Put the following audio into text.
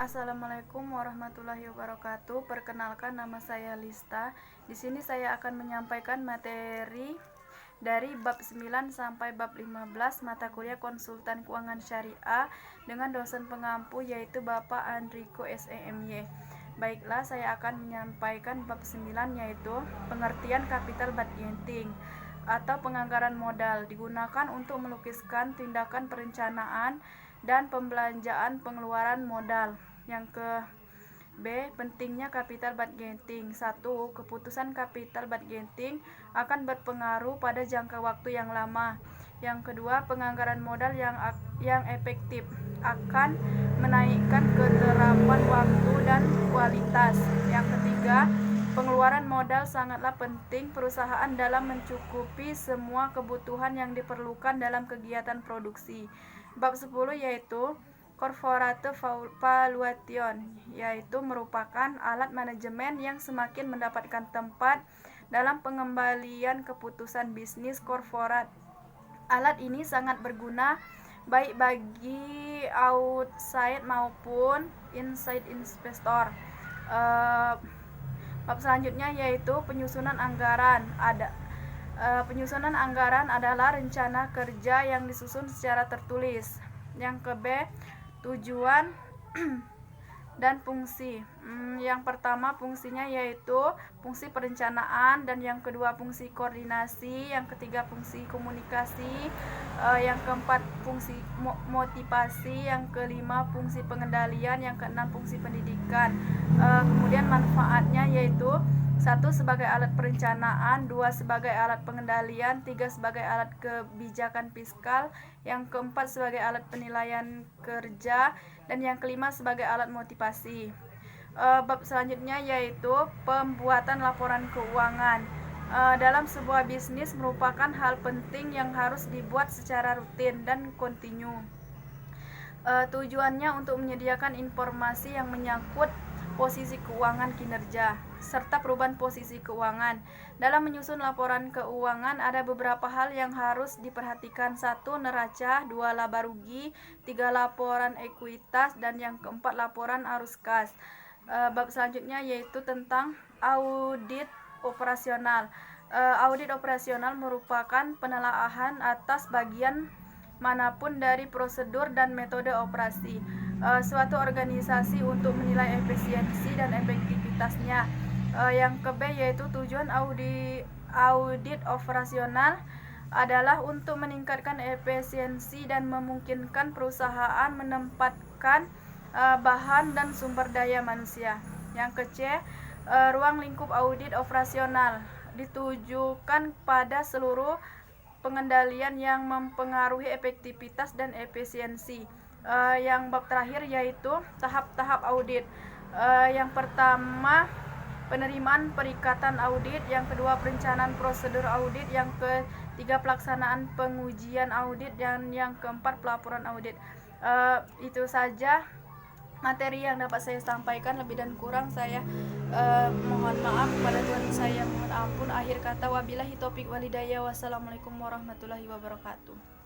Assalamualaikum warahmatullahi wabarakatuh. Perkenalkan, nama saya Lista. Di sini saya akan menyampaikan materi dari bab 9 sampai bab 15 mata kuliah Konsultan Keuangan Syariah dengan dosen pengampu yaitu Bapak Andriko SEMY. Baiklah, saya akan menyampaikan bab 9 yaitu pengertian capital budgeting atau penganggaran modal digunakan untuk melukiskan tindakan perencanaan dan pembelanjaan pengeluaran modal. Yang ke B, pentingnya capital budgeting. 1. Keputusan capital budgeting akan berpengaruh pada jangka waktu yang lama. Yang kedua, penganggaran modal yang efektif akan menaikkan keterapan waktu dan kualitas. Yang ketiga, pengeluaran modal sangatlah penting perusahaan dalam mencukupi semua kebutuhan yang diperlukan dalam kegiatan produksi. Bab 10 yaitu corporate valuation, yaitu merupakan alat manajemen yang semakin mendapatkan tempat dalam pengembalian keputusan bisnis korporat. Alat ini sangat berguna baik bagi outside maupun inside investor. Bab selanjutnya yaitu penyusunan anggaran. Penyusunan anggaran adalah rencana kerja yang disusun secara tertulis. Yang ke B, tujuan dan fungsi. Yang pertama fungsinya yaitu fungsi perencanaan, dan yang kedua fungsi koordinasi, yang ketiga fungsi komunikasi, yang keempat fungsi motivasi, yang kelima fungsi pengendalian, yang keenam fungsi pendidikan. Kemudian manfaatnya yaitu 1. Sebagai alat perencanaan, 2. Sebagai alat pengendalian, 3. Sebagai alat kebijakan fiskal, yang keempat sebagai alat penilaian kerja, dan yang kelima sebagai alat motivasi. Bab selanjutnya yaitu pembuatan laporan keuangan. Dalam sebuah bisnis merupakan hal penting yang harus dibuat secara rutin dan kontinu. Tujuannya untuk menyediakan informasi yang menyangkut posisi keuangan kinerja serta perubahan posisi keuangan. Dalam menyusun laporan keuangan ada beberapa hal yang harus diperhatikan. 1. Neraca, 2. Laba rugi, 3. Laporan ekuitas, dan yang keempat laporan arus kas. Bab selanjutnya yaitu tentang audit operasional. Audit operasional merupakan penelaahan atas bagian manapun dari prosedur dan metode operasi suatu organisasi untuk menilai efisiensi dan efektivitasnya. Yang ke B yaitu tujuan audit operasional adalah untuk meningkatkan efisiensi dan memungkinkan perusahaan menempatkan bahan dan sumber daya manusia. Yang ke C, ruang lingkup audit operasional ditujukan pada seluruh pengendalian yang mempengaruhi efektivitas dan efisiensi. Yang bab terakhir yaitu tahap-tahap audit. Yang pertama penerimaan perikatan audit, yang kedua perencanaan prosedur audit, yang ketiga pelaksanaan pengujian audit, dan yang keempat pelaporan audit. Itu saja materi yang dapat saya sampaikan. Lebih dan kurang saya mohon maaf kepada Tuhan, saya mohon ampun. Akhir kata wabillahi taufik walhidayah. Wassalamualaikum warahmatullahi wabarakatuh.